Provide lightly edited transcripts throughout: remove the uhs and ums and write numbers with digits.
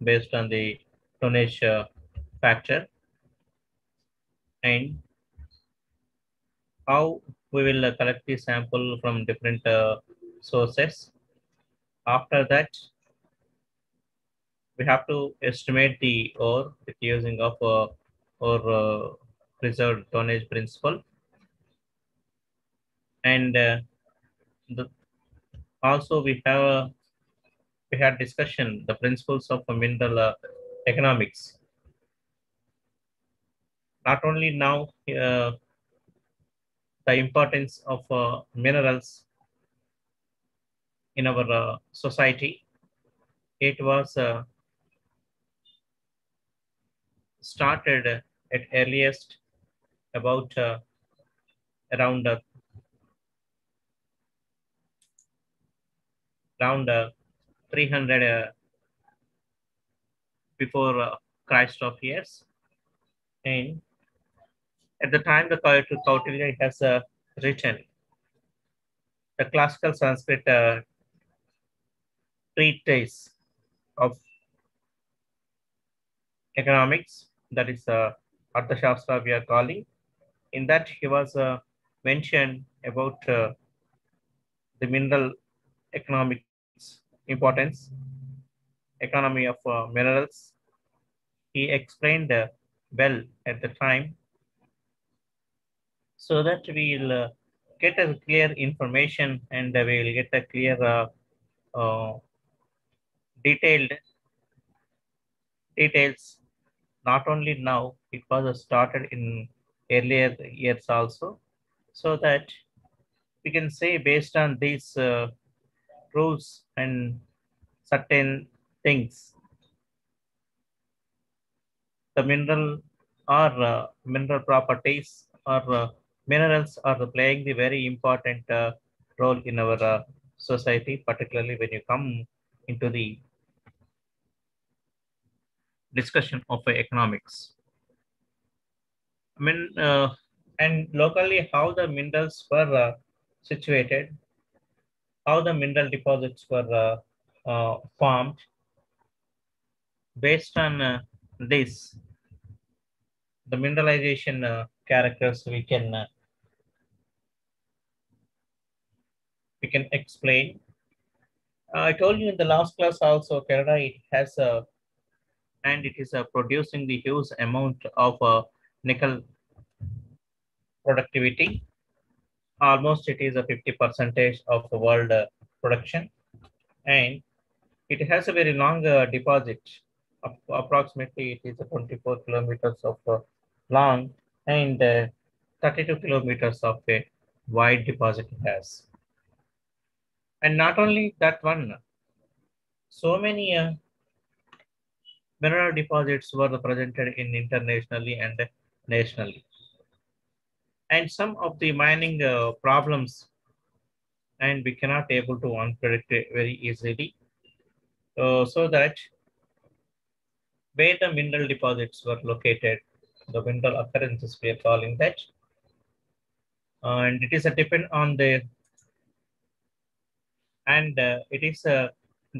based on the tonnage factor, and how we will collect the sample from different sources. After that, we have to estimate the ore with using of or preserved tonnage principle, and the, also we had discussion the principles of mineral economics. Not only now the importance of minerals in our society, it was started at earliest about around around 300 before Christ of years, and at the time the Kautilya has written the classical Sanskrit treatise of economics, that is Arthashastra we are calling. In that he was mentioned about the mineral economics importance, economy of minerals. He explained well at the time, so that we'll get a clear information, and we'll get a clear uh, detailed details. Not only now, it was started in earlier years also, so that we can say based on these rules and certain things, the mineral properties or minerals are playing the very important role in our society, particularly when you come into the discussion of economics. I mean, and locally, how the minerals were situated, how the mineral deposits were formed. Based on this, the mineralization characters we can explain. I told you in the last class also, Canada it has and it is producing the huge amount of nickel productivity. Almost it is a 50 percentage of the world production, and it has a very long deposit. Approximately it is 24 kilometers of long, and 32 kilometers of a wide deposit it has. And not only that one, so many mineral deposits were presented in internationally and nationally. And some of the mining problems, and we cannot able to unpredict it very easily. So that where the mineral deposits were located, the mineral occurrences we are calling that, and it is a depend on the and it is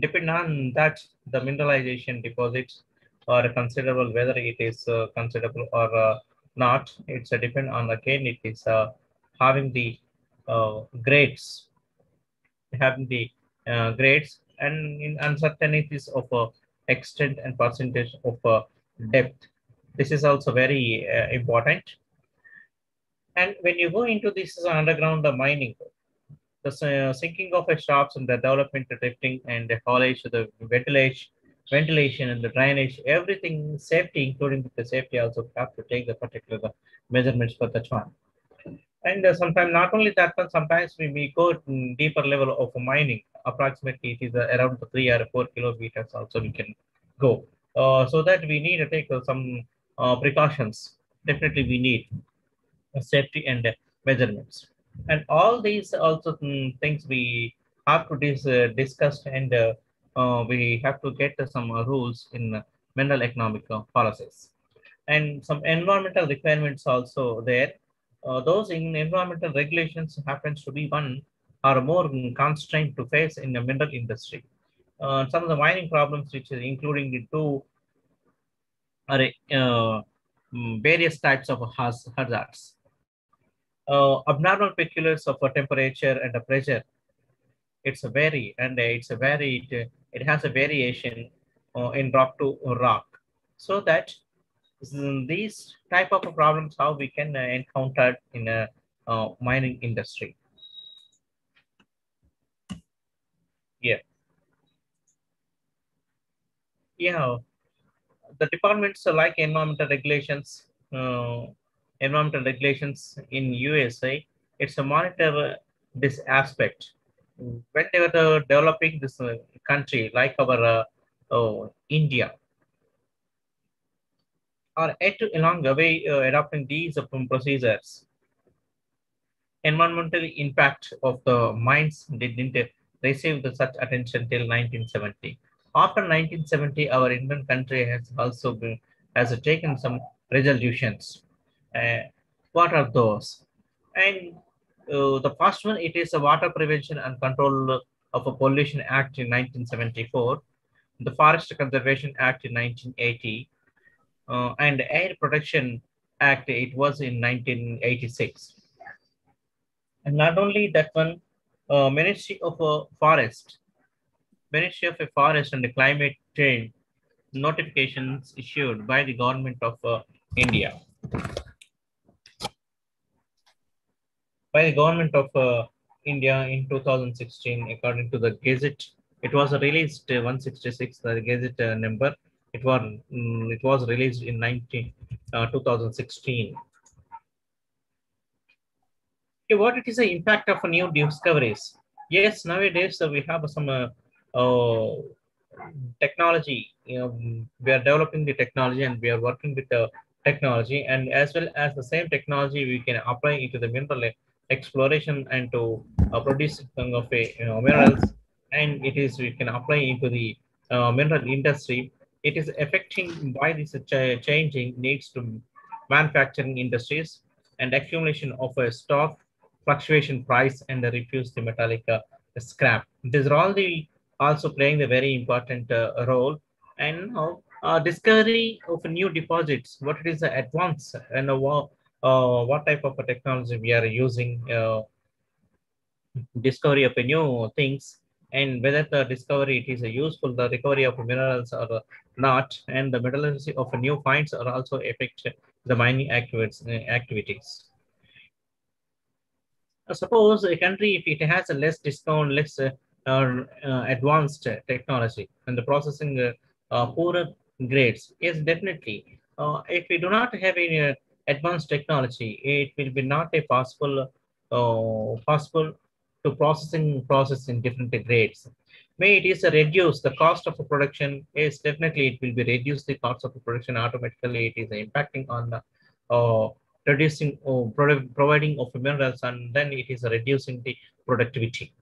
depend on that the mineralization deposits are considerable, whether it is considerable or not. It's a depend on, again it is having the grades, having the grades, and in uncertainties of extent and percentage of depth. This is also very important. And when you go into this underground mining, the sinking of a shafts and the development, the drifting and the haulage, the ventilation and the drainage, everything safety, including the safety, also have to take the particular measurements for that one. And sometimes not only that, but sometimes we go deeper level of mining. Approximately, it is around 3 or 4 kilometers. Also, we can go. So that we need to take some precautions. Definitely, we need safety and measurements. And all these also things we have to discuss, and we have to get some rules in mineral economic policies, and some environmental requirements also there. Those in environmental regulations happens to be one or more constraint to face in the mineral industry. Some of the mining problems, which is including the two various types of hazards. Abnormal peculiars of a temperature and a pressure. It's a vary and it's a varied. It has a variation in rock to rock, so that these type of problems how we can encounter in a mining industry. Yeah, yeah. The departments like environmental regulations in USA. It's a monitor this aspect when they were developing this country like our India are yet to along the way adopting these procedures. Environmental impact of the mines didn't receive such attention till 1970. After 1970, our Indian country has also has taken some resolutions. Uh, what are those? And the first one, it is a Water Prevention and Control of a Pollution Act in 1974, the Forest Conservation Act in 1980, and the Air Protection Act, it was in 1986. And not only that one, Ministry of Forest and Climate Change notifications issued by the government of India, by the government of India in 2016, according to the Gazette. It was released 166, the Gazette number. It was released in 2016. Okay, what it is the impact of new discoveries? Yes, nowadays we have some uh, technology. We are developing the technology and we are working with the technology, and as well as the same technology we can apply into the mineral exploration and to produce kind of a minerals, and it is we can apply into the mineral industry. It is affecting by this changing needs to manufacturing industries and accumulation of a stock, fluctuation price, and the refuse the metallic scrap. These are all the also playing a very important role. And now discovery of new deposits, what it is the advance and what type of a technology we are using, discovery of a new things, and whether the discovery it is a useful the recovery of minerals or not, and the metallurgy of new finds are also affect the mining activities. Suppose a country, if it has a less discount, less advanced technology, and the processing poorer grades, yes, definitely. If we do not have any advanced technology, it will be not a possible to process in different grades. May it is a reduce the cost of a production. Is definitely it will be reduce the cost of the production automatically. It is impacting on the uh, reducing or providing of minerals, and then it is reducing the productivity.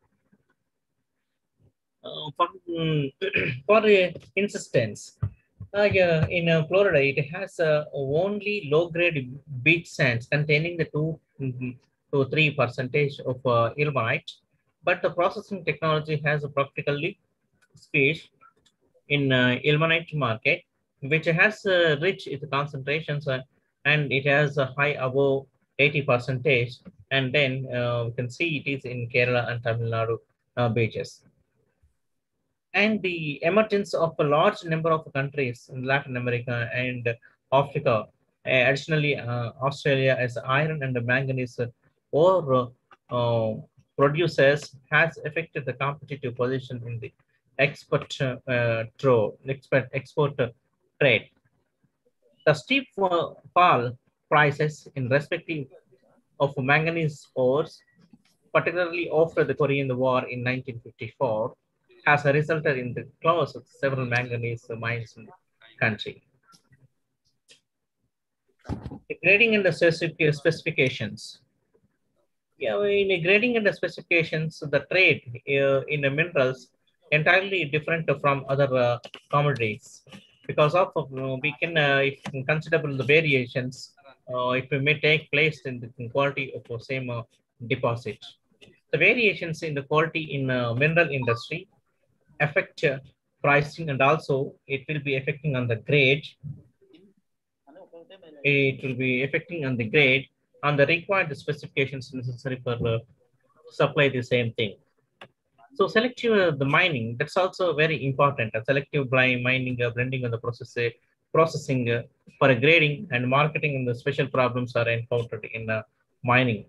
For, for instance, yeah, in Florida, it has only low-grade beach sands containing the 2 to 3 percentage of ilmenite, but the processing technology has practically space in ilmenite market, which has rich its concentrations, and it has a high above 80 percentage. And then we can see it is in Kerala and Tamil Nadu beaches. And the emergence of a large number of countries in Latin America and Africa, additionally Australia as iron and manganese ore producers has affected the competitive position in the export trade. The steep fall prices in respective of manganese ores, particularly after the Korean War in 1954, has resulted in the close of several manganese mines in the country. The grading and the specifications. Yeah, in the grading and the specifications, the trade in the minerals entirely different from other commodities. Because of we can if considerable the variations, it may take place in the quality of the same deposit. The variations in the quality in mineral industry affect pricing, and also it will be affecting on the grade. It will be affecting on the grade on the required specifications necessary for supply the same thing. So selective the mining, that's also very important. Selective blind mining, blending of the processing for grading and marketing, and the special problems are encountered in mining.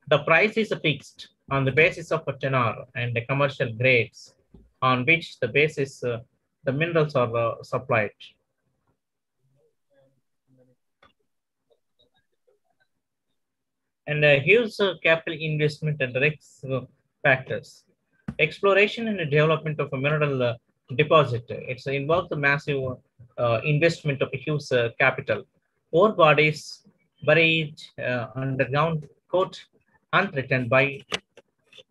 The price is fixed on the basis of a tenor and the commercial grades on which the basis the minerals are supplied. And huge capital investment and risk factors. Exploration and development of a mineral deposit. It's involves a massive investment of a huge capital. Ore bodies buried underground, quote, unthreatened by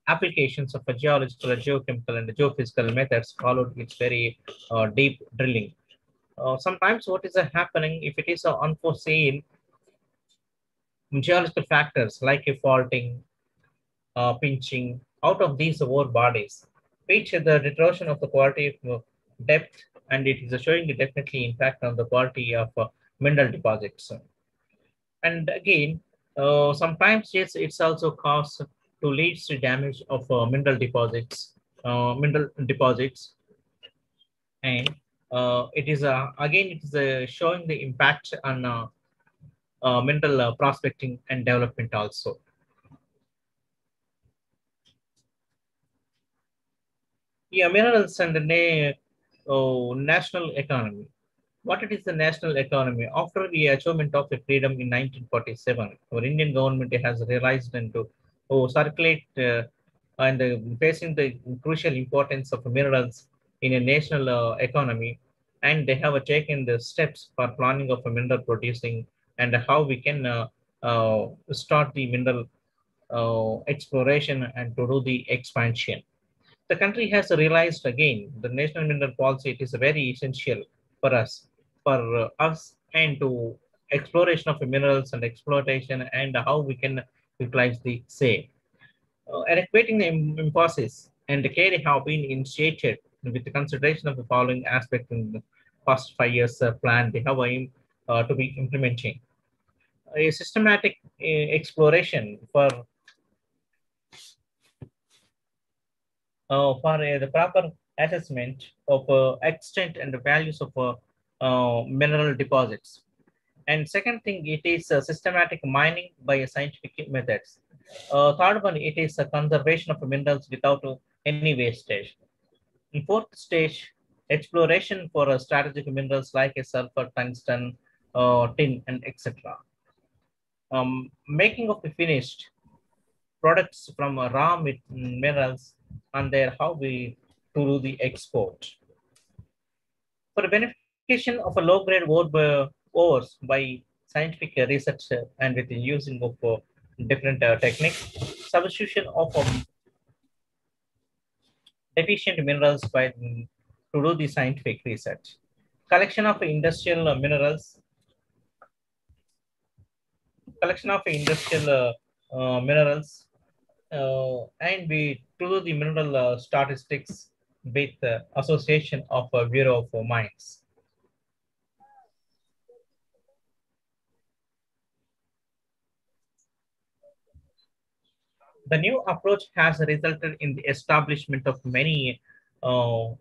applications of a geological, geochemical, and geophysical methods followed its very deep drilling. Sometimes what is happening if it is unforeseen geological factors like a faulting, pinching out of these ore bodies, which the deterioration of the quality of depth, and it is showing definitely impact on the quality of mineral deposits. And again, sometimes yes, it's also caused to leads to damage of mineral deposits, and it is again it is showing the impact on mineral prospecting and development also. Yeah, minerals and the national economy. What it is the national economy? After the achievement of the freedom in 1947, our Indian government has realized into circulate and facing the crucial importance of minerals in a national economy, and they have taken the steps for planning of a mineral producing and how we can start the mineral exploration and to do the expansion. The country has realized again the national mineral policy, it is very essential for us and to exploration of minerals and exploitation and how we can utilize the same. Adequating the emphasis and the care have been initiated with the consideration of the following aspect in the past 5 years plan they have aim to be implementing. A systematic exploration for the proper assessment of extent and the values of mineral deposits. And second thing, it is systematic mining by scientific methods. Third one, it is a conservation of minerals without any wastage. In fourth stage, exploration for strategic minerals like a sulfur, tungsten, tin, and etc. Making of the finished products from raw minerals and their how we to do the export. For the beneficiation of a low-grade ores by scientific research and with the using of different techniques, substitution of deficient minerals by to do the scientific research, collection of minerals, and we do the mineral statistics with association of Bureau of Mines. The new approach has resulted in the establishment of many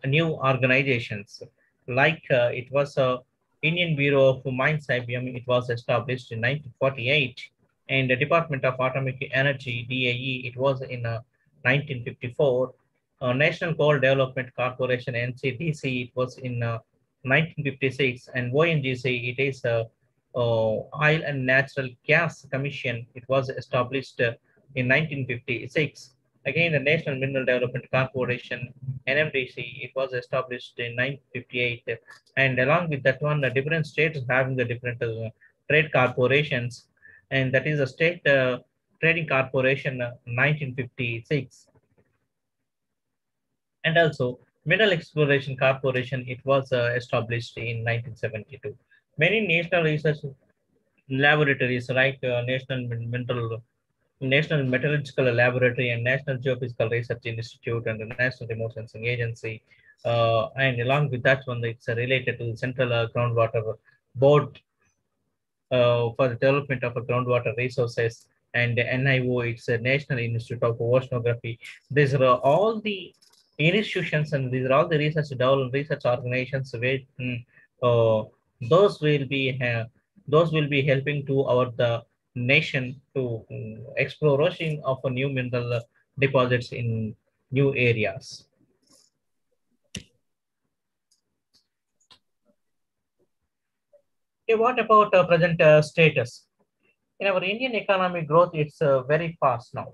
new organizations. Like it was a Indian Bureau of Mines IBM. It was established in 1948, and the Department of Atomic Energy (DAE). It was in 1954. National Coal Development Corporation (NCDC). It was in 1956, and ONGC. It is Oil and Natural Gas Commission. It was established in 1956. Again, the National Mineral Development Corporation, NMDC, it was established in 1958. And along with that one, the different states having the different trade corporations, and that is a state trading corporation 1956. And also Mineral Exploration Corporation, it was established in 1972. Many national research laboratories like National Metallurgical Laboratory and National Geophysical Research Institute and the National Remote Sensing Agency And along with that one, it's related to the Central Groundwater Board for the development of groundwater resources, and the NIO, it's a National Institute of Oceanography. These are all the institutions, and these are all the research organizations where uh, those will be those will be helping to our the nation to exploration of a new mineral deposits in new areas. Okay, what about present status? In our Indian economic growth, it's very fast now.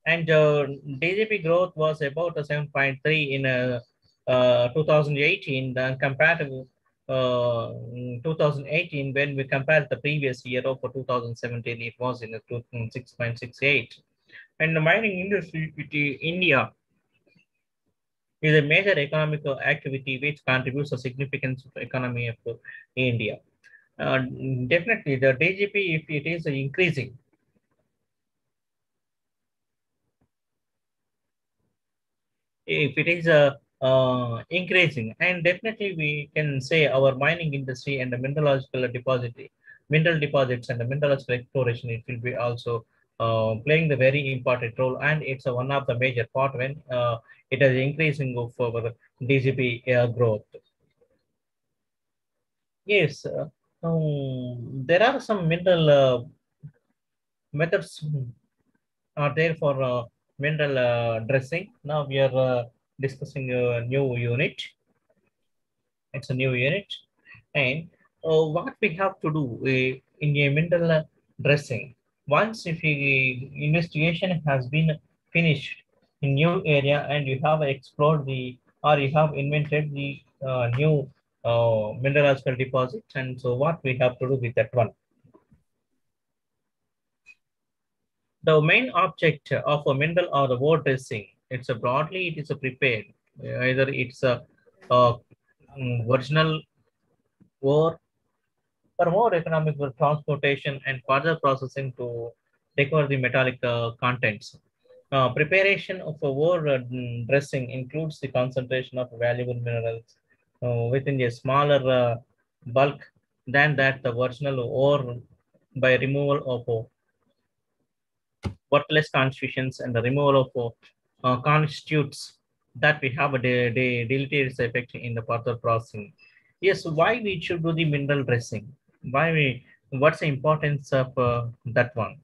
And DGP growth was about 7.3 in 2018, then compared to 2018, when we compared the previous year of 2017, it was in 6.68. And the mining industry in India is a major economic activity which contributes a significant to the economy of India. Uh, Definitely, the DGP, if it is increasing, if it is increasing, and definitely we can say our mining industry and the mineral deposits and the mineralogical exploration, it will be also playing the very important role, and it's one of the major part when it is increasing of our DGP growth. Yes, there are some mineral methods are there for mineral dressing. Now we are discussing a new unit. It's a new unit. And what we have to do in a mineral dressing, once if the investigation has been finished in new area and you have explored the or you have invented the new mineralogical deposits, and so what we have to do with that one. The main object of a mineral or the ore dressing, it's a broadly it is a prepared. Either it's a, uh original ore for more economical transportation and further processing to recover the metallic contents. Preparation of a ore dressing includes the concentration of valuable minerals within a smaller bulk than that the original ore by removal of worthless constitutions and the removal of constitutes that we have a deleterious effect in the further processing. Yes, why we should do the mineral dressing? Why we? What's the importance of that one?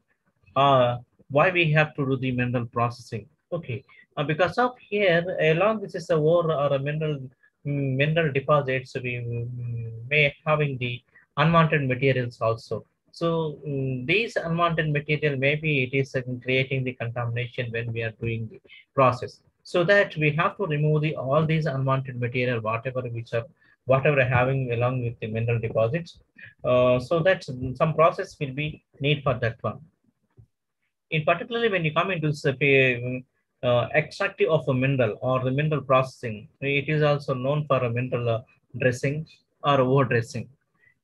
uh, why we have to do the mineral processing. Okay, because of here, along this is a ore or a mineral deposits, we may having the unwanted materials also. So these unwanted material, maybe it is creating the contamination when we are doing the process. So that we have to remove the all these unwanted material, whatever having along with the mineral deposits. So that some process will be need for that one. In particularly when you come into extractive of a mineral or the mineral processing, it is also known for a mineral dressing or ore dressing.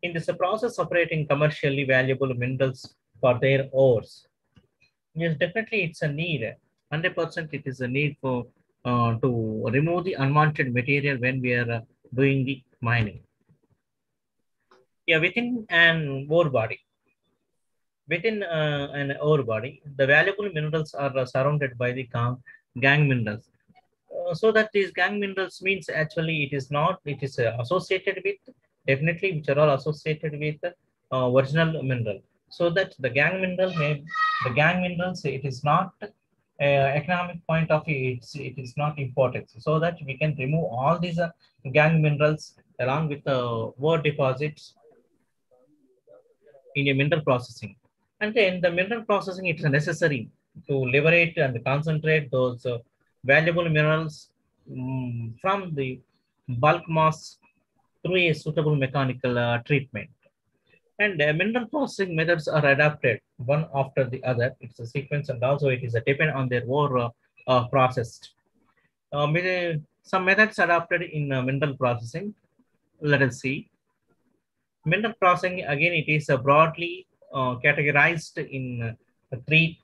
In this process, separating commercially valuable minerals for their ores. Yes, definitely it's a need. 100% it is a need for to remove the unwanted material when we are doing the mining. Yeah, within an ore body. Within an ore body, the valuable minerals are surrounded by the gang minerals. So that these gang minerals means actually it is not, it is associated with, definitely which are all associated with original mineral. So that the gang minerals, it is not economic point of view, it is not important. So that we can remove all these gang minerals along with the ore deposits in a mineral processing. And then the mineral processing, it's necessary to liberate and concentrate those valuable minerals from the bulk mass through a suitable mechanical treatment. And mineral processing methods are adapted one after the other. It's a sequence, and also it is a depend on their ore processed. Some methods adapted in mineral processing. Let us see. Mineral processing, again, it is broadly categorized in three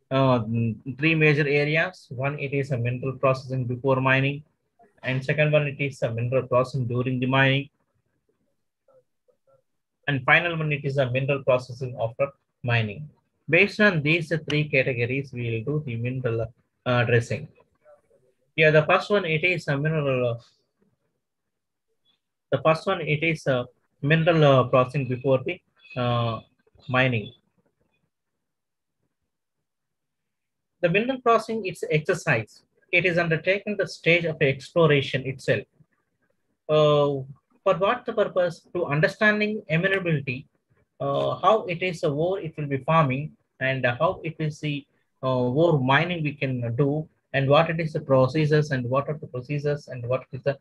three major areas. One, it is a mineral processing before mining. And second one, it is a mineral processing during the mining. And final one, it is a mineral processing after mining. Based on these three categories, we will do the mineral dressing. Yeah, the first one, it is a mineral. The first one, it is a mineral processing before the mining. The mineral processing, it's exercise. It is undertaken the stage of exploration itself. For what the purpose? To understanding amenability, how it is a ore it will be farming, and how it is the ore mining we can do, and what it is the processes, and what are the procedures, and what is the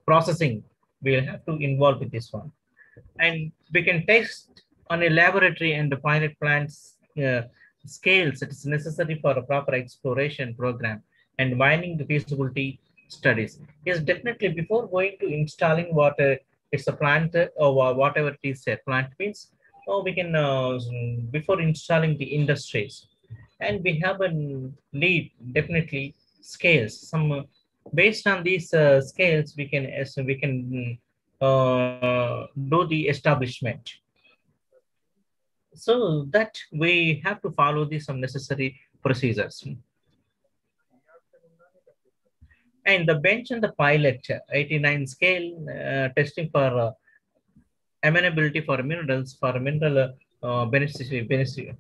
processing we will have to involve with this one. And we can test on a laboratory and the pilot plants scales it is necessary for a proper exploration program and mining the feasibility studies. Yes, definitely before going to installing what it's a plant or whatever it is a plant means, oh, we can before installing the industries, and we have a need definitely scales some based on these scales we can we can do the establishment, so that we have to follow the some necessary procedures. And the bench and the pilot 89 scale testing for amenability for minerals for mineral beneficiation,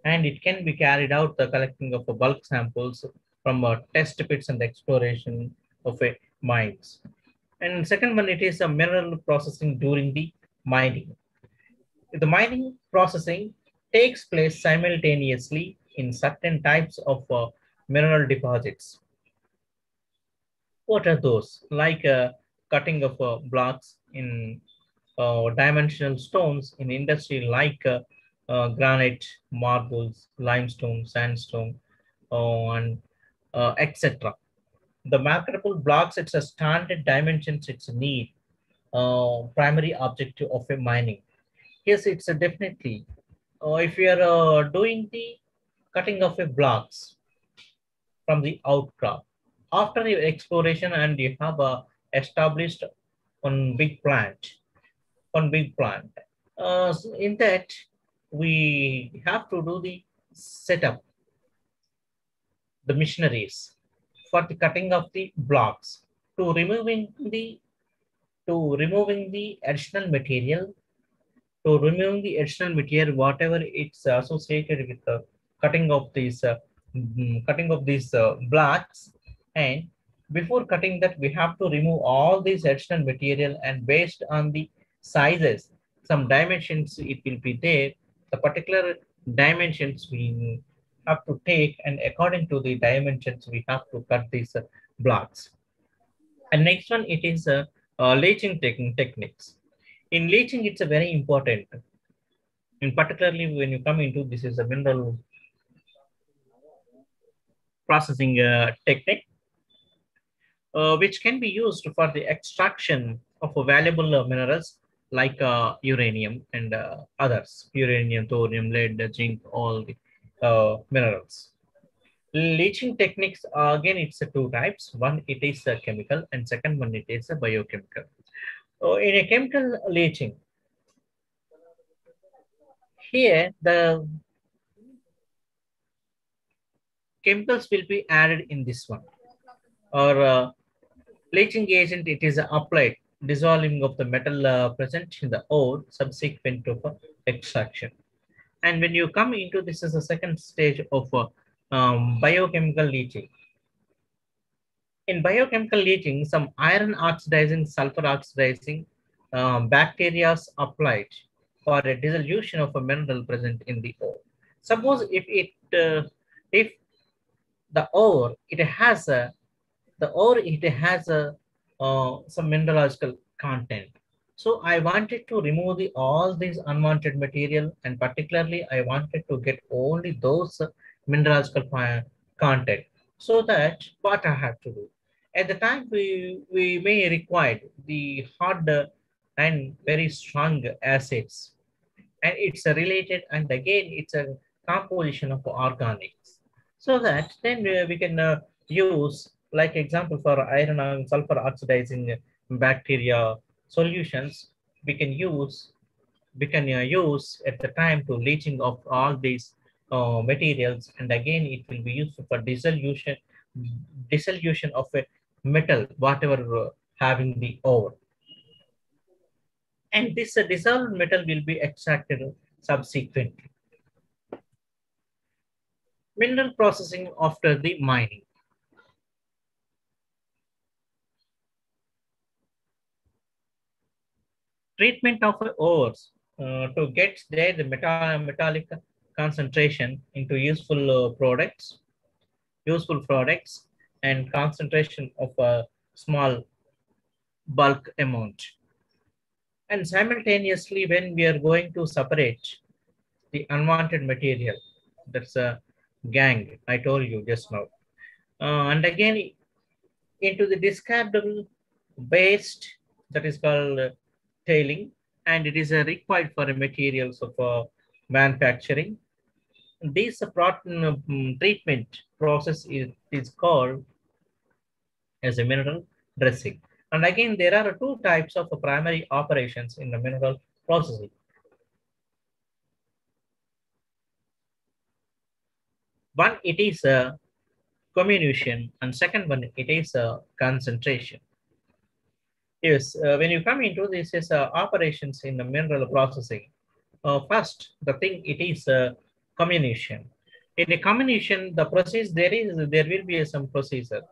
and it can be carried out the collecting of bulk samples from test pits and exploration of mines. And second one, it is a mineral processing during the mining. The mining processing takes place simultaneously in certain types of mineral deposits. What are those? Like cutting of blocks in dimensional stones in industry like granite, marbles, limestone, sandstone, and etc. The marketable blocks, it's a standard dimensions, it's a need, primary objective of a mining. Yes, it's a definitely. If you are doing the cutting of a blocks from the outcrop, after your exploration and you have established one big plant, one big plant. So in that, we have to do the setup, the machineries for the cutting of the blocks to removing the additional material, to remove the additional material, whatever it's associated with the cutting of these blocks. And before cutting that, we have to remove all these additional material, and based on the sizes, some dimensions it will be there. The particular dimensions we have to take, and according to the dimensions, we have to cut these blocks. And next one, it is leaching techniques. In leaching, it's a very important, and particularly when you come into this is a mineral processing technique, which can be used for the extraction of valuable minerals like uranium and others, uranium, thorium, lead, zinc, all the minerals. Leaching techniques, again, it's two types. One, it is a chemical, and second one, it is a biochemical. In a chemical leaching, here the chemicals will be added in this one, or leaching agent, it is applied, dissolving of the metal present in the ore subsequent to extraction. And when you come into this is the second stage of biochemical leaching. In biochemical leaching, some iron oxidizing, sulfur oxidizing bacteria applied for a dissolution of a mineral present in the ore. Suppose if the ore it has a some mineralogical content. So I wanted to remove all these unwanted material, and particularly I wanted to get only those mineralogical content. So that what I have to do. At the time we may require the hard and very strong acids, and it's a related, and again it's a composition of organics, so that then we can use Like example for iron and sulfur oxidizing bacteria solutions, we can use use at the time to leaching of all these materials, and again it will be useful for dissolution of a metal whatever having the ore, and this dissolved metal will be extracted subsequently. Mineral processing after the mining. Treatment of ores to get there the metallic concentration into useful products, and concentration of a small bulk amount. And simultaneously, when we are going to separate the unwanted material, that's a gang, I told you just now. And again, into the discardable waste that is called tailing, and it is required for the materials of manufacturing. This treatment process is called as a mineral dressing. And again, there are two types of primary operations in the mineral processing. One, it is a comminution, and second one, it is a concentration. Yes, when you come into this is operations in the mineral processing. First, the thing it is comminution. In a comminution, the process there will be some procedure.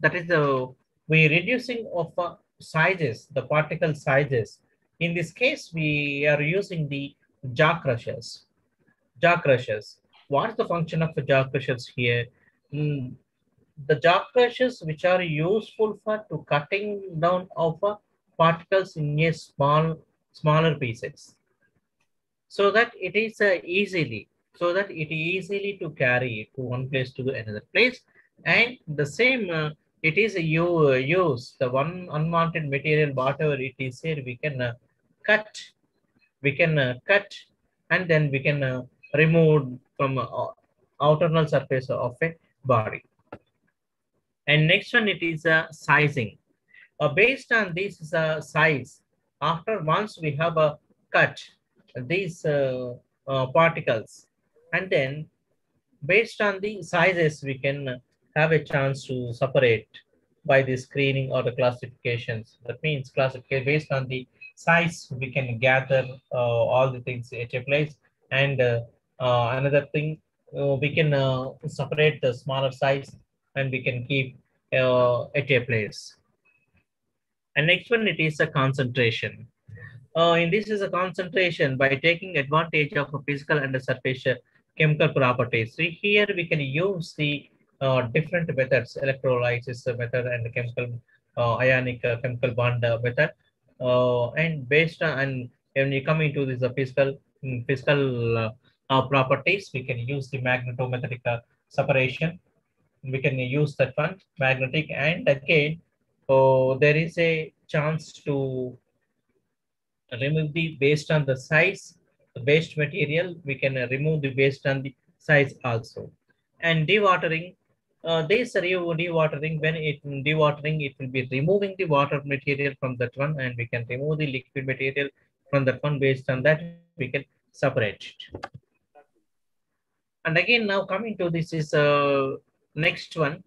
That is the we reducing of sizes, the particle sizes. In this case, we are using the jaw crushers. Jaw crushers. What's the function of the jaw crushers here? Mm, the jaw crushers which are useful for to cutting down of particles in a smaller pieces, so that it is easily to carry it to one place to another place, and the same it is you use the one unwanted material whatever it is here, cut cut, and then we can remove from outer surface of a body. And next one, it is sizing. Based on this size, after once we have cut these particles, and then based on the sizes, we can have a chance to separate by the screening or the classifications. That means classification based on the size, we can gather all the things at a place. And another thing, we can separate the smaller size, and we can keep at a place. And next one, it is a concentration. In this is a concentration by taking advantage of a physical and a surface chemical properties. So here we can use the different methods, electrolysis method and chemical ionic chemical bond method. And based on, and when you come into this physical properties, we can use the magnetometric separation. We can use that one, magnetic, and again, there is a chance to remove the based on the size, the waste material we can remove the based on the size also. And dewatering, this dewatering, when it dewatering, it will be removing the water material from that one, and we can remove the liquid material from that one. Based on that, we can separate it. And again, now coming to this is next one,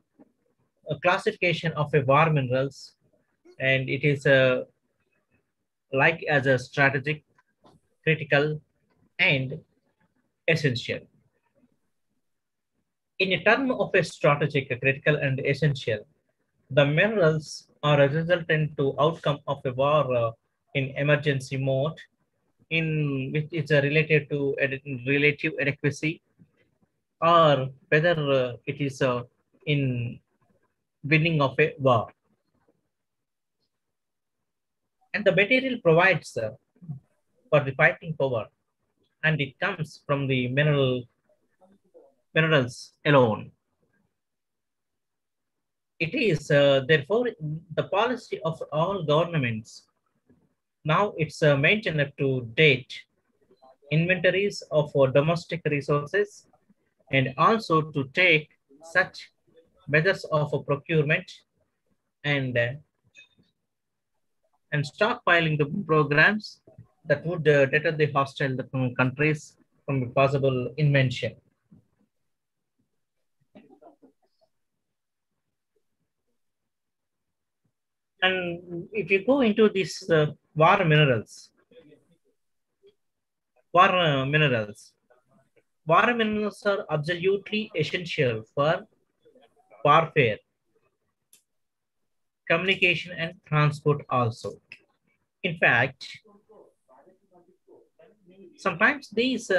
a classification of a war minerals, and it is like as a strategic, critical, and essential. In a term of a strategic, critical, and essential, the minerals are a resultant to outcome of a war in emergency mode, in which is related to relative adequacy, or whether it is in winning of a war. And the material provides for the fighting power, and it comes from the minerals alone. It is therefore the policy of all governments. Now it's maintained up to date inventories of domestic resources, and also to take such methods of procurement, and stockpiling the programs that would deter the hostile countries from a possible invention. And if you go into these war minerals are absolutely essential for warfare, communication, and transport also. In fact, sometimes these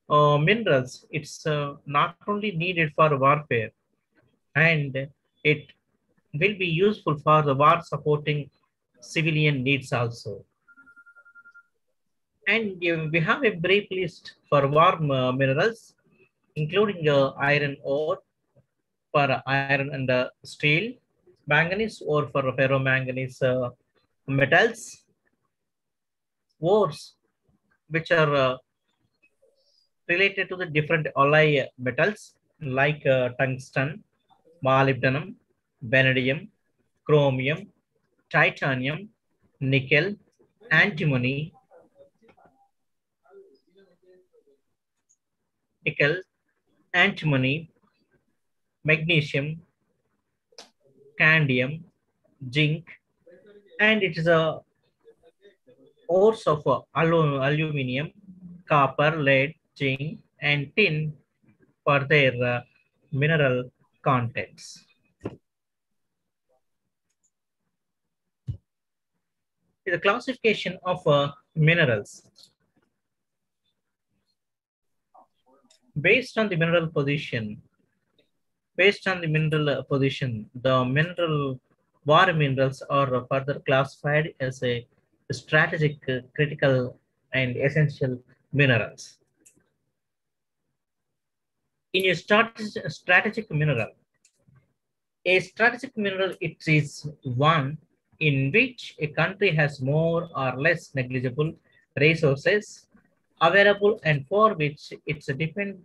minerals, it's not only needed for warfare, and it will be useful for the war supporting civilian needs also. And we have a brief list for war minerals, including iron ore for iron and steel, manganese ore for ferromanganese metals, ores which are related to the different alloy metals like tungsten, molybdenum, vanadium, chromium, titanium, nickel, antimony, nickel, antimony, magnesium, cadmium, zinc, and it is a ores of aluminum, copper, lead, zinc, and tin for their mineral contents. The classification of minerals based on the mineral position. Based on the mineral position, the mineral war minerals are further classified as a strategic, critical, and essential minerals. In a strategic mineral, a strategic mineral it is one in which a country has more or less negligible resources available and for which it's depend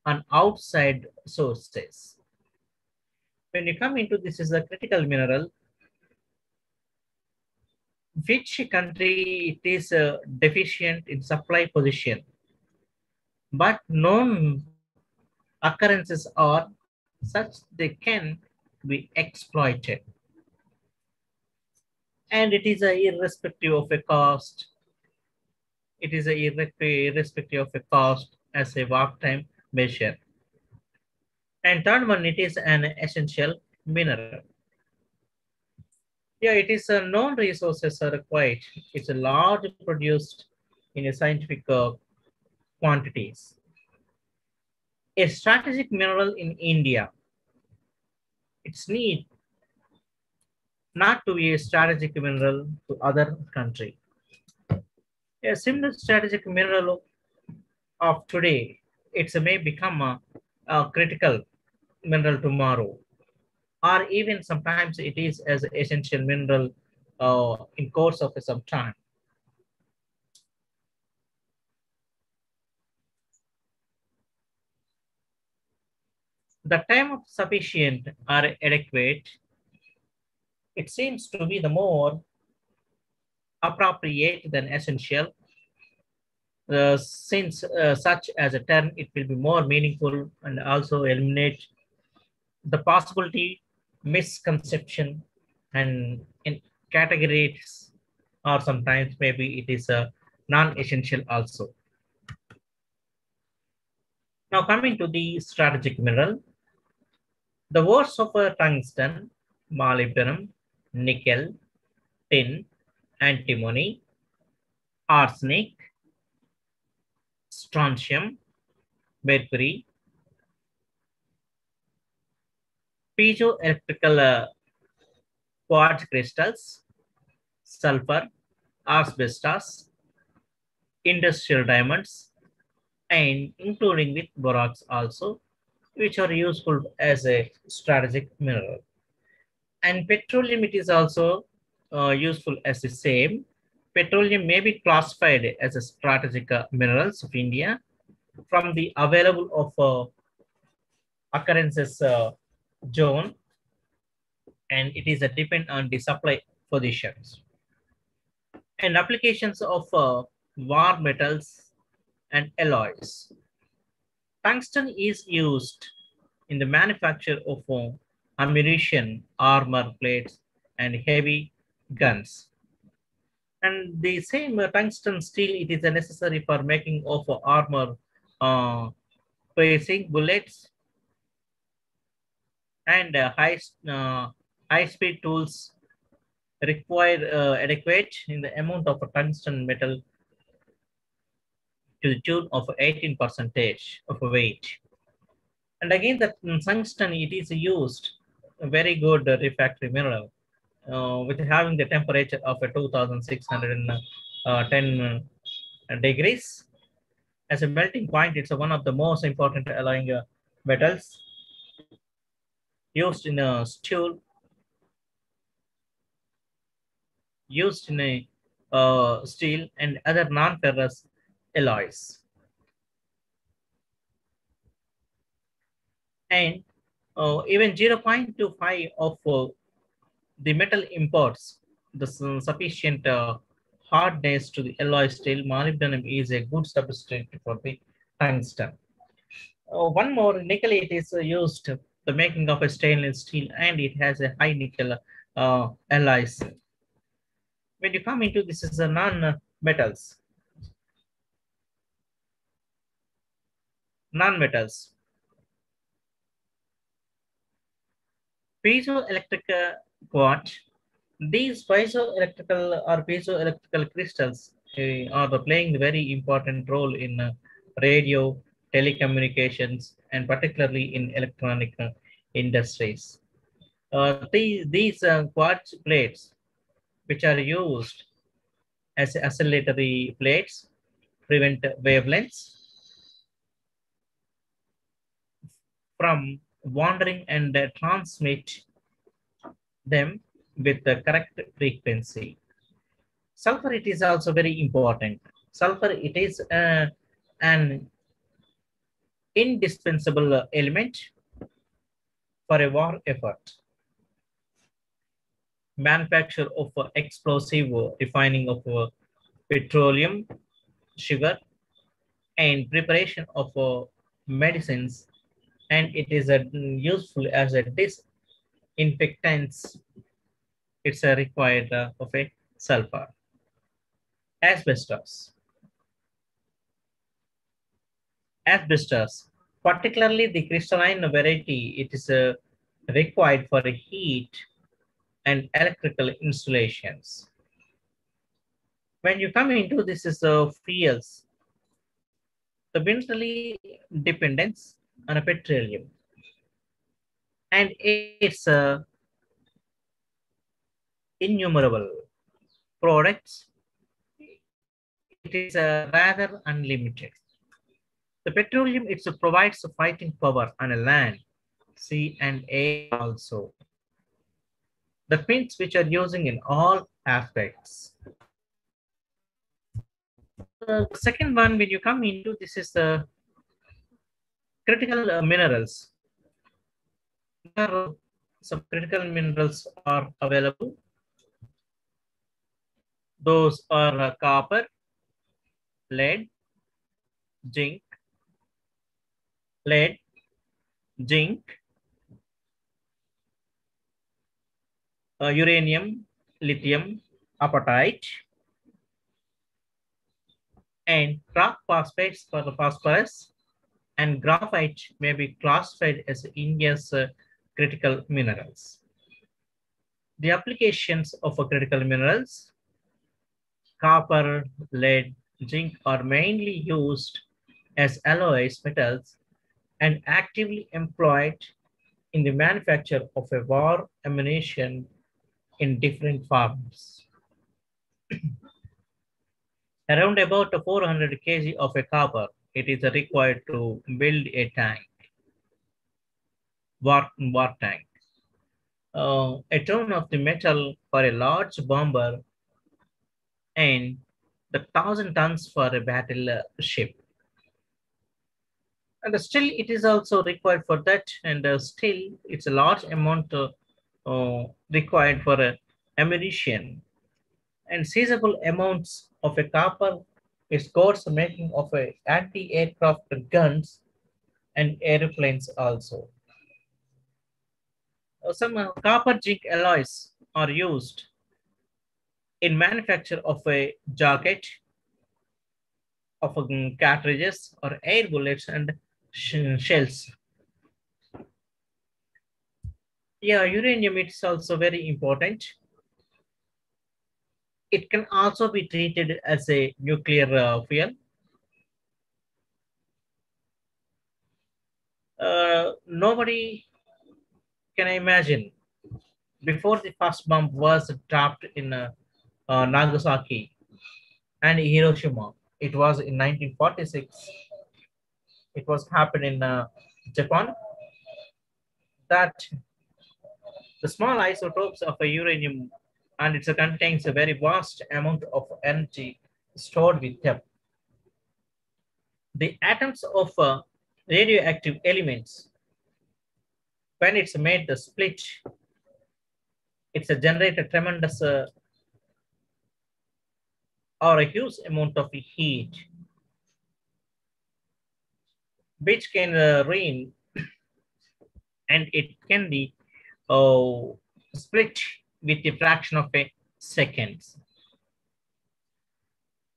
on outside sources. When you come into this is a critical mineral, which country it is deficient in supply position, but known occurrences are such they can be exploited. And it is a irrespective of a cost. It is a irrespective of a cost as a wartime measure. And third one, it is an essential mineral. Yeah, it is a known resources are required. It's a large produced in a scientific quantities. A strategic mineral in India, it's need not to be a strategic mineral to other country. A similar strategic mineral of today, it may become a critical mineral tomorrow, or even sometimes it is as essential mineral in course of some time. The time of sufficient or adequate, it seems to be the more appropriate than essential, since such as a term, it will be more meaningful and also eliminate the possibility, misconception, and in categories, or sometimes maybe it is a non-essential also. Now coming to the strategic mineral, the ores of tungsten, molybdenum, nickel, tin, antimony, arsenic, strontium, mercury, piezoelectrical quartz crystals, sulfur, asbestos, industrial diamonds, and including with borax also, which are useful as a strategic mineral. And petroleum, it is also useful as the same. Petroleum may be classified as a strategic minerals of India from the available of occurrences zone, and it is a depend on the supply positions and applications of war metals and alloys. Tungsten is used in the manufacture of ammunition, armor plates, and heavy guns. And the same tungsten steel, it is necessary for making of armor, uh, placing bullets, and high speed tools require adequate in the amount of tungsten metal to the tune of 18 percentage of weight. And again, the tungsten, it is used a very good refractory mineral with having the temperature of 2610 degrees. As a melting point, it's one of the most important alloying metals used in steel, used in a steel and other non-ferrous alloys. And even 0.25 of the metal imports the sufficient hardness to the alloy steel. Molybdenum is a good substitute for the tungsten. One more, nickel, it is used the making of a stainless steel, and it has a high nickel alloys. When you come into this is a non-metals, non-metals, piezoelectric quartz. These piezoelectrical crystals are playing a very important role in radio, telecommunications, and particularly in electronic industries. These quartz plates, which are used as oscillatory plates, prevent wavelengths from wandering and transmit them with the correct frequency. Sulfur, it is also very important. Sulfur, it is an indispensable element for a war effort. Manufacture of explosive refining of petroleum, sugar, and preparation of medicines, and it is useful as a disinfectant. It's a required of a sulfur. Asbestos. Asbestos, particularly the crystalline variety, it is required for heat and electrical installations. When you come into this is fuels, the minerally dependence on a petroleum, and its innumerable products, it is rather unlimited. The petroleum, it provides fighting power on a land, sea, and air also. That means which are using in all aspects. The second one, when you come into this is the critical minerals. There are some critical minerals are available. Those are copper, lead, zinc, lead, zinc, uranium, lithium, apatite, and rock phosphates for the phosphorus, and graphite may be classified as India's critical minerals. The applications of critical minerals, copper, lead, zinc are mainly used as alloys metals and actively employed in the manufacture of a war ammunition in different forms. Around about 400 kg of a copper, it is required to build a tank, war tank. A ton of the metal for a large bomber, and the 1,000 tons for a battle ship. And still it is also required for that, and still it's a large amount required for ammunition, and sizable amounts of a copper is goes making of a anti-aircraft guns and airplanes also. Some copper zinc alloys are used in manufacture of a jacket, of cartridges or air bullets and shells. Yeah, uranium is also very important. It can also be treated as a nuclear fuel. Nobody can imagine before the first bomb was dropped in Nagasaki and Hiroshima. It was in 1946. It was happened in Japan. That the small isotopes of a uranium, and it contains a very vast amount of energy stored with them. The atoms of radioactive elements, when it's made the split, it's a generate a tremendous or a huge amount of heat, which can rain, and it can be uh, split with a fraction of a seconds.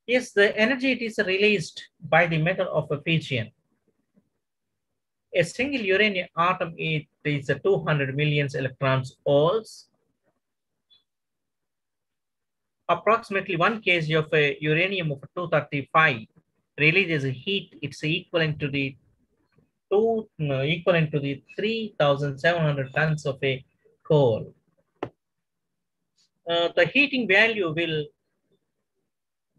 Yes, the energy it is released by the method of a fission. A single uranium atom it is 200 million electrons holes. Approximately 1 kg of a uranium of 235 releases heat. It's equivalent to the 3,700 tons of a coal. The heating value will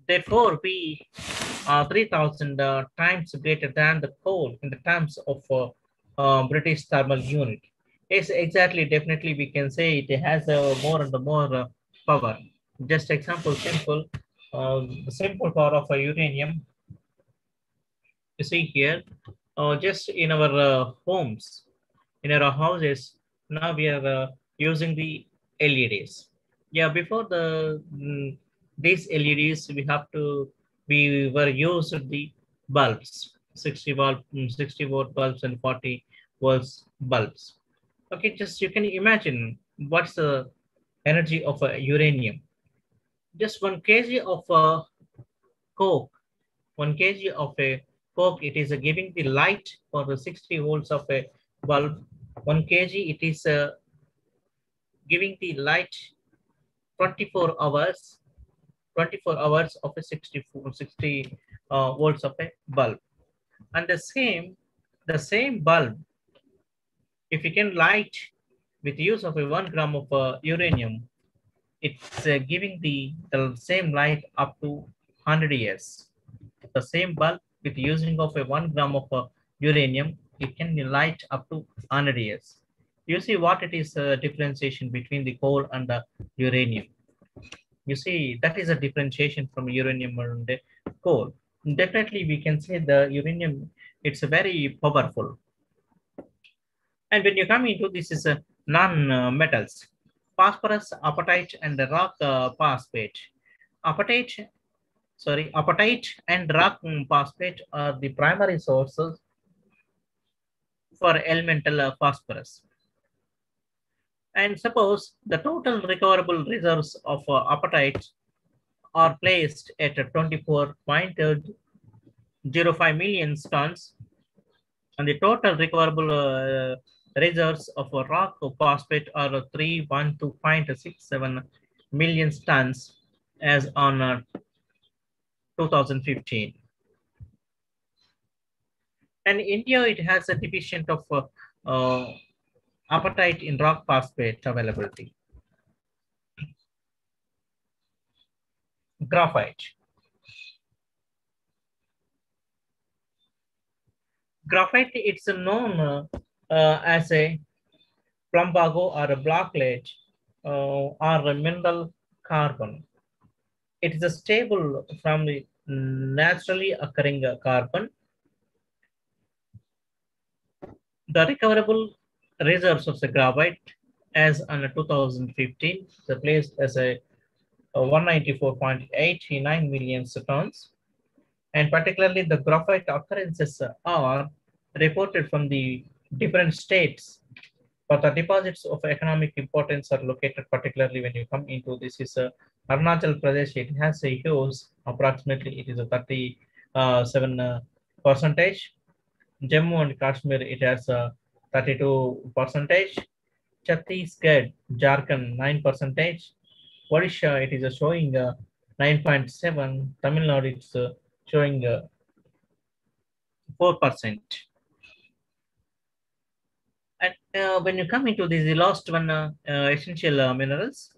therefore be 3,000 times greater than the coal in the terms of British thermal unit. Yes, exactly. Definitely, we can say it has more and more power. Just example, the simple power of a uranium. You see here, just in our homes, in our houses, now we are using the LEDs. Yeah, before these LEDs, we were used the bulbs, 60 volt bulbs and 40 volts bulbs. Okay, just you can imagine what's the energy of a uranium. Just 1 kg of coke, 1 kg of a coke, it is giving the light for the 60 volts of a bulb. 1 kg, it is giving the light 24 hours, 24 hours of a 60 volts of a bulb. And the same bulb, if you can light with use of a 1 gram of uranium, it's giving the same light up to 100 years. The same bulb with using of a 1 gram of uranium, it can light up to 100 years. You see what it is differentiation between the coal and the uranium. You see that is a differentiation from uranium and the coal. Definitely, we can say the uranium it's very powerful. And when you come into this is non-metals, phosphorus, apatite, and the rock phosphate. Apatite, apatite and rock phosphate are the primary sources for elemental phosphorus. And suppose the total recoverable reserves of apatite are placed at 24.05 million tons, and the total recoverable reserves of rock phosphate are 312.67 million tons as on 2015. And India, it has a deficient of uh, apatite in rock phosphate availability. Graphite. Graphite, it's known as a plumbago or a blocklet or a mineral carbon. It is a stable from the naturally occurring carbon. The recoverable reserves of the graphite as on 2015, the place as a 194.89 million tons, and particularly the graphite occurrences are reported from the different states, but the deposits of economic importance are located particularly when you come into this is Arunachal Pradesh. It has a huge, approximately it is a 37 percentage. Jammu and Kashmir it has a 32 percentage. Chhattisgarh, Jharkhand 9 percentage. Odisha it is showing 9.7. Tamil Nadu it's showing 4%. And when you come into this, the last one, essential minerals,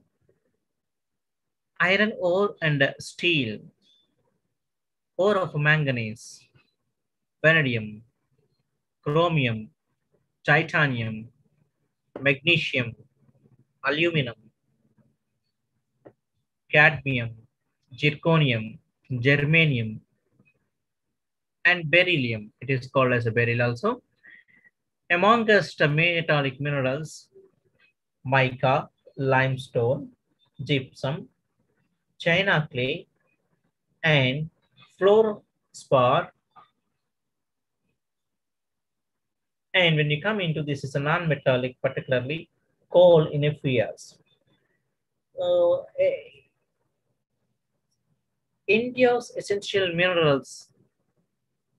iron ore and steel, ore of manganese, vanadium, chromium, titanium, magnesium, aluminum, cadmium, zirconium, germanium, and beryllium. It is called as a beryl also. Amongst metallic minerals, mica, limestone, gypsum, china clay, and fluorspar. And when you come into this, is a non-metallic, particularly coal in FERs. India's essential minerals,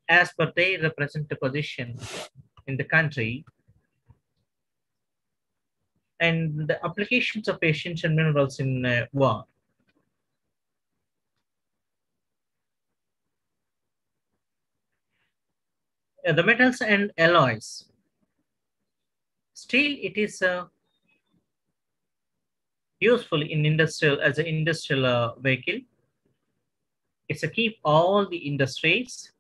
as per their represent position in the country, and the applications of essential minerals in war. The metals and alloys. Steel, it is useful in industrial as an industrial vehicle. It's a keep all the industries,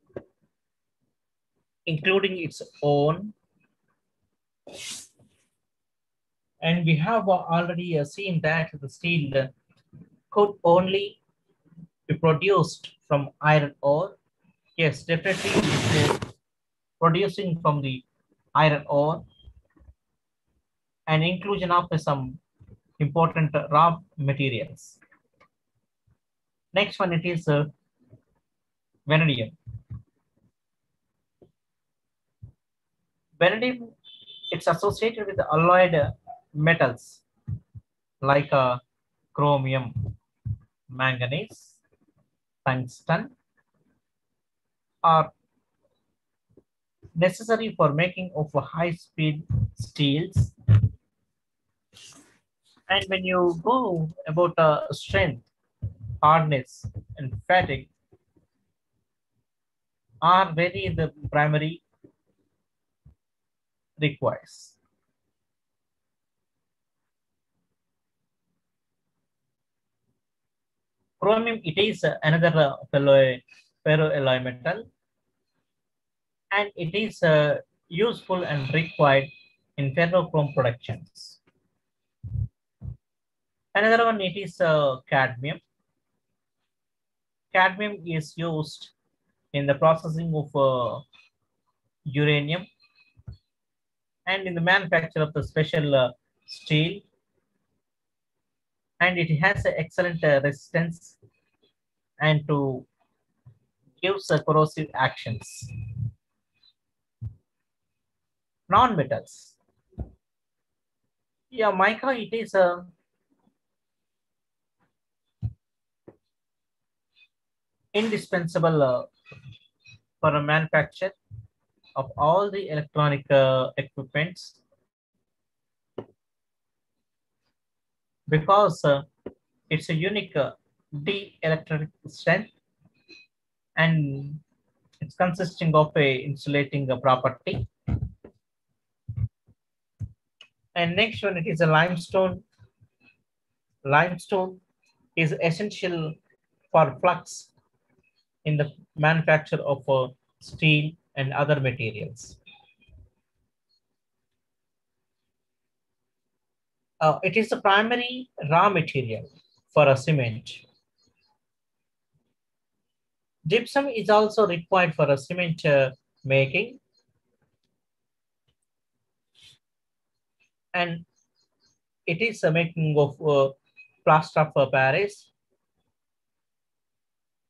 including its own. And we have already seen that the steel could only be produced from iron ore. Yes, definitely it's producing from the iron ore and inclusion of some important raw materials. Next one, it is vanadium. Vanadium, it's associated with the alloyed metals like chromium, manganese, tungsten are necessary for making of high-speed steels. And when you go about strength, hardness, and fatigue are very the primary requires. Chromium, it is another ferroalloy metal, and it is useful and required in ferrochrome productions. Another one, it is cadmium. Cadmium is used in the processing of uranium and in the manufacture of the special steel, and it has an excellent resistance and to gives corrosive actions. Non-metals. Yeah, mica, it is indispensable for a manufacture of all the electronic equipments because it's a unique dielectric strength and it's consisting of a insulating property. And next one, it is a limestone. Limestone is essential for flux in the manufacture of steel and other materials. It is the primary raw material for a cement. Gypsum is also required for a cement making. and it is a making of plaster of Paris,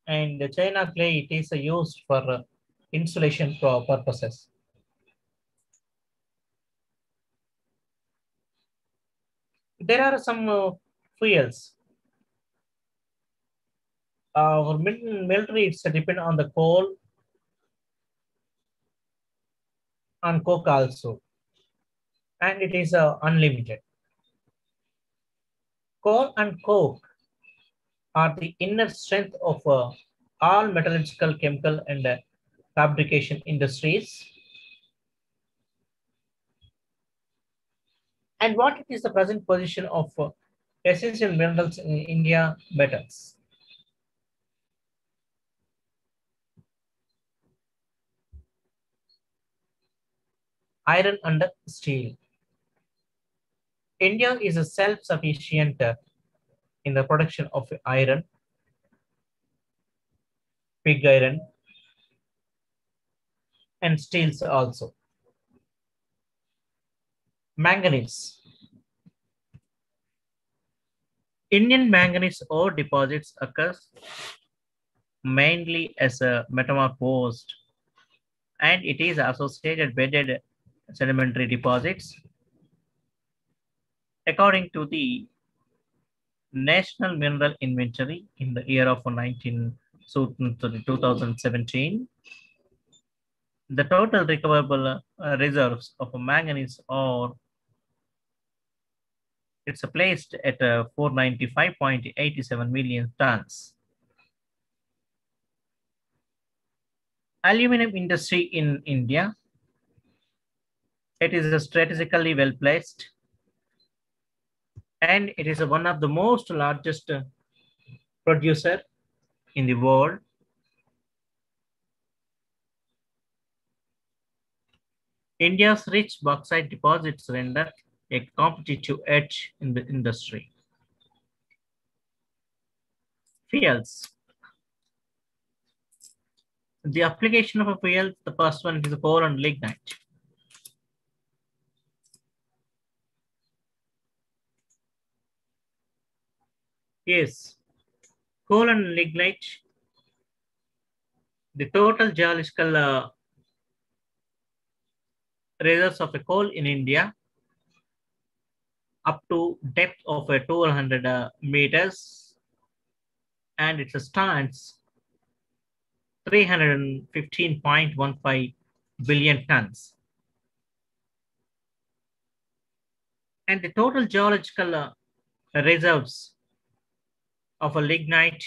and the China clay it is used for insulation purposes. There are some fuels. Our military it's depend on the coal and coke also, and it is unlimited. Coal and coke are the inner strength of all metallurgical, chemical, and fabrication industries. And what is the present position of essential minerals in India metals? Iron and steel. India is a self-sufficient in the production of iron, pig iron, and steels also. Manganese. Indian manganese ore deposits occurs mainly as a metamorphosed, and it is associated bedded sedimentary deposits. According to the National Mineral Inventory in the year of 2017, the total recoverable reserves of manganese ore it's placed at 495.87 million tons. Aluminum industry in India, it is strategically well placed, and it is one of the most largest producer in the world. India's rich bauxite deposits render a competitive edge in the industry. Fuels. The application of a fuel, the first one is coal and lignite. Yes, coal and lignite, the total geological reserves of a coal in India up to depth of 200 meters, and it stands 315.15 billion tons. And the total geological reserves of a lignite,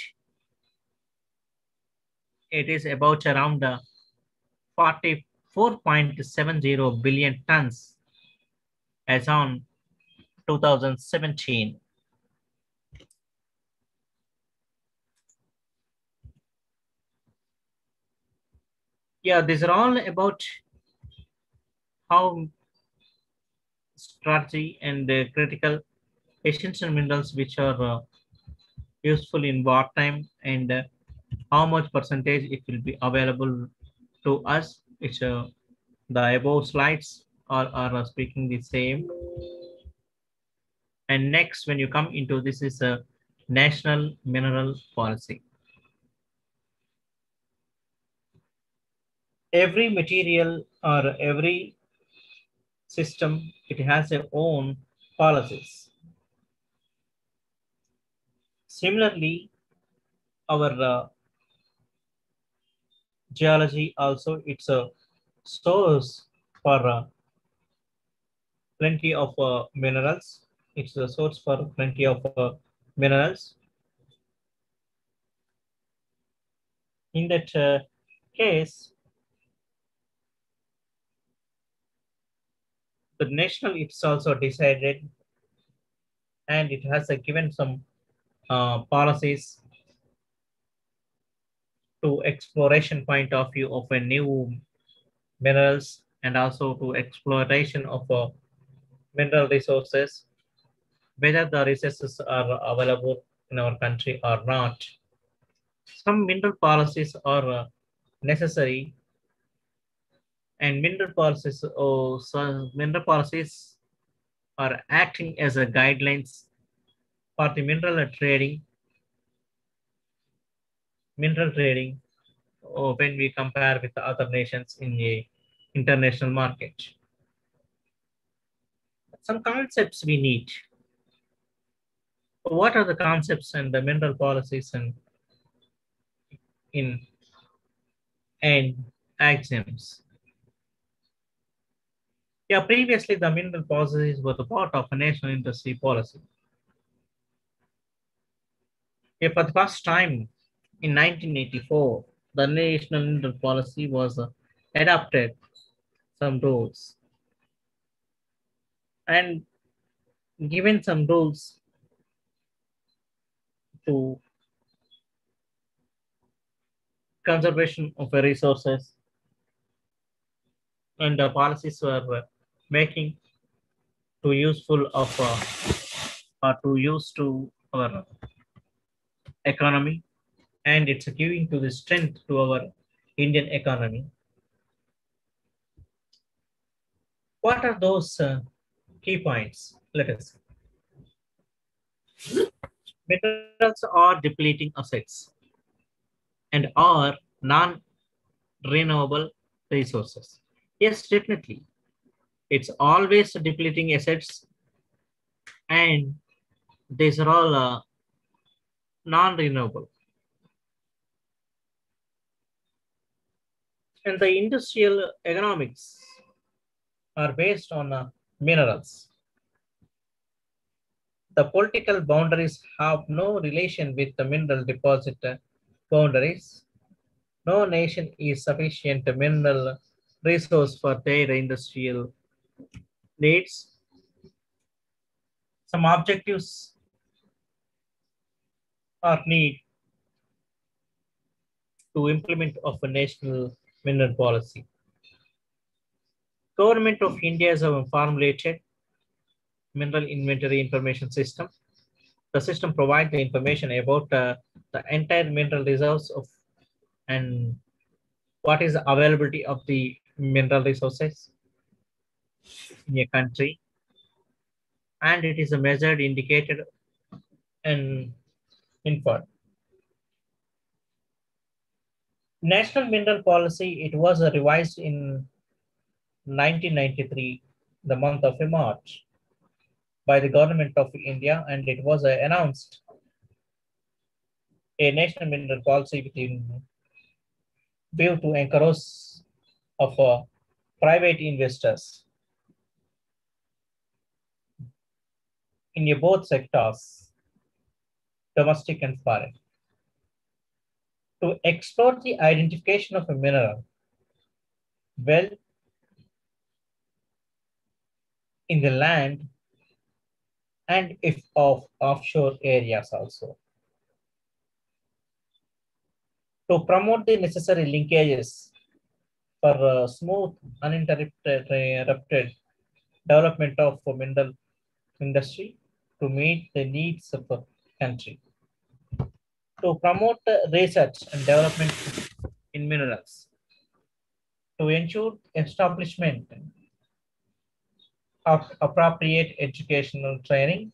it is about around 44.70 billion tons as on 2017. Yeah, these are all about how strategy and critical essential minerals which are useful in wartime and how much percentage it will be available to us. It's the above slides are speaking the same. And next, when you come into this is a national mineral policy. Every material or every system, it has its own policies. Similarly, our geology also it's a source for plenty of minerals. It's a source for plenty of minerals. In that case, the national it's also decided and it has given some policies to exploration point of view of a new minerals and also to exploration of mineral resources, whether the resources are available in our country or not. Some mineral policies are necessary and mineral policies, oh, so mineral policies are acting as a guidelines for the mineral trading when we compare with the other nations in the international market. Some concepts we need. What are the concepts and the mineral policies and axioms? Yeah, previously the mineral policies were the part of a national industry policy. Yeah, for the first time in 1984, the national mineral policy was adopted some rules and given some rules to conservation of the resources, and the policies were making too useful of or too used to our economy, and it's giving to the strength to our Indian economy. What are those key points? Let us. Minerals are depleting assets and are non-renewable resources. Yes, definitely. It's always depleting assets, and these are all non-renewable. And the industrial economics are based on minerals. The political boundaries have no relation with the mineral deposit boundaries. No nation is sufficient mineral resource for their industrial needs. Some objectives are need to implement of a national mineral policy. Government of India has a formulated mineral inventory information system. The system provides the information about the entire mineral reserves of and what is the availability of the mineral resources in a country, and it is a measured, indicated, and inferred. National Mineral Policy, it was revised in 1993, the month of March, by the Government of India, and it was announced a national mineral policy within view to encourage of private investors in both sectors, domestic and foreign, to explore the identification of a mineral well in the land and if of offshore areas also, to promote the necessary linkages for smooth, uninterrupted development of mineral industry to meet the needs of the country, to promote research and development in minerals, to ensure establishment of appropriate educational training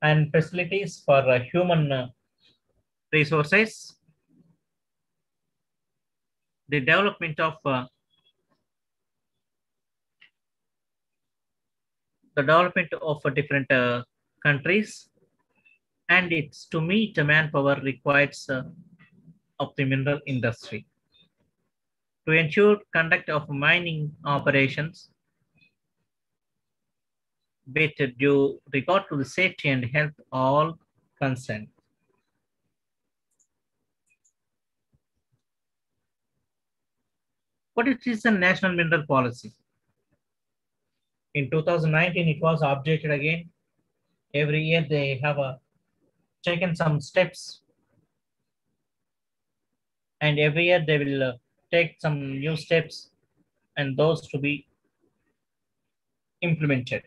and facilities for human resources, the development of different countries, and it's to meet the manpower requires of the mineral industry, to ensure conduct of mining operations with due regard to the safety and health all concerned. What is the national mineral policy? In 2019, it was updated again. Every year they have taken some steps, and every year they will take some new steps, and those to be implemented.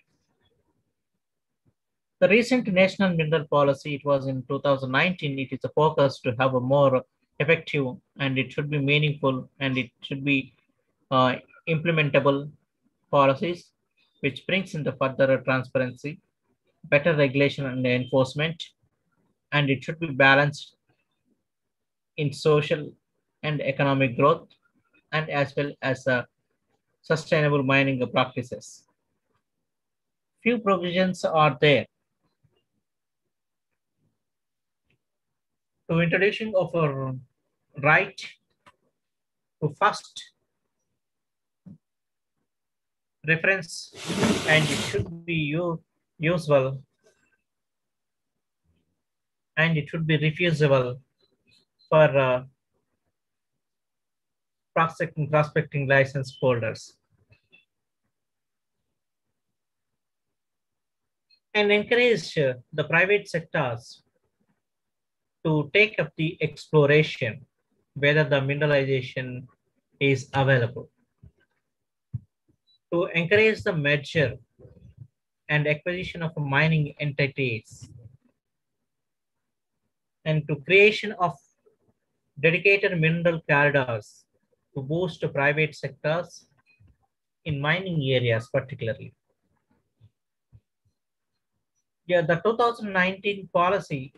The recent national mineral policy, it was in 2019, it is a focus to have a more effective, and it should be meaningful, and it should be uh, implementable policies which brings into further transparency, better regulation and enforcement, and it should be balanced in social and economic growth and as well as sustainable mining practices. Few provisions are there to introduction of a right to first reference, and it should be usable and it should be refusable for prospecting license holders, and encourage the private sectors to take up the exploration whether the mineralization is available, to encourage the merger and acquisition of mining entities, and to creation of dedicated mineral corridors to boost private sectors in mining areas particularly. Yeah, the 2019 policy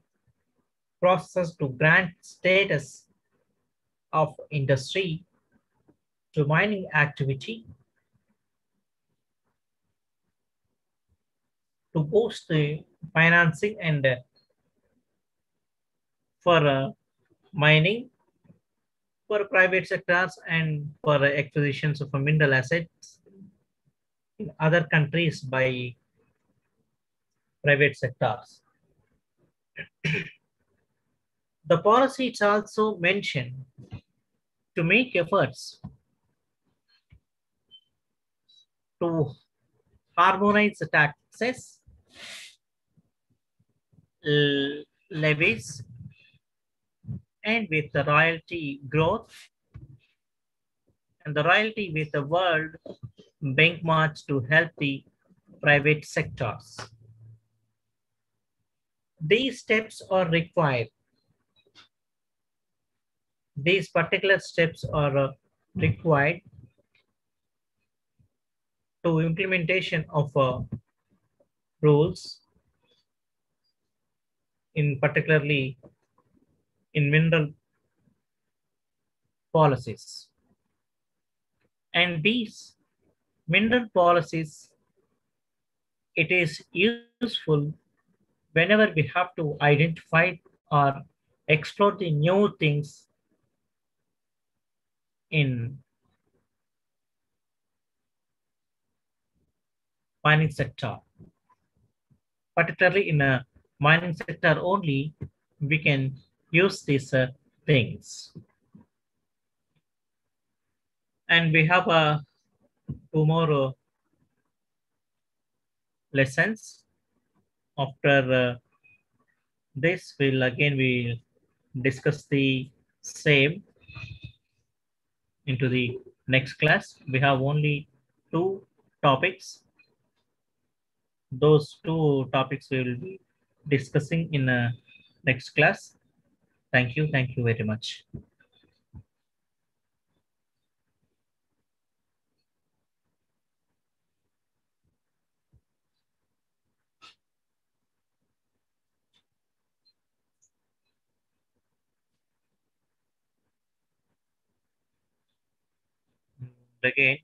process to grant status of industry to mining activity to boost the financing and for mining for private sectors and for acquisitions of mineral assets in other countries by private sectors. The policy is also mentioned to make efforts to harmonize the taxes, levies, and with the royalty growth and the royalty with the world benchmarks to help the private sectors. These steps are required. These particular steps are required to implementation of rules in particularly in mineral policies. And these mineral policies, it is useful whenever we have to identify or explore the new things in mining sector. Particularly in a mining sector only, we can use these things. And we have two more lessons. After this, we'll discuss the same into the next class. We have only two topics. Those two topics we will be discussing in next class. Thank you. Thank you very much. Again,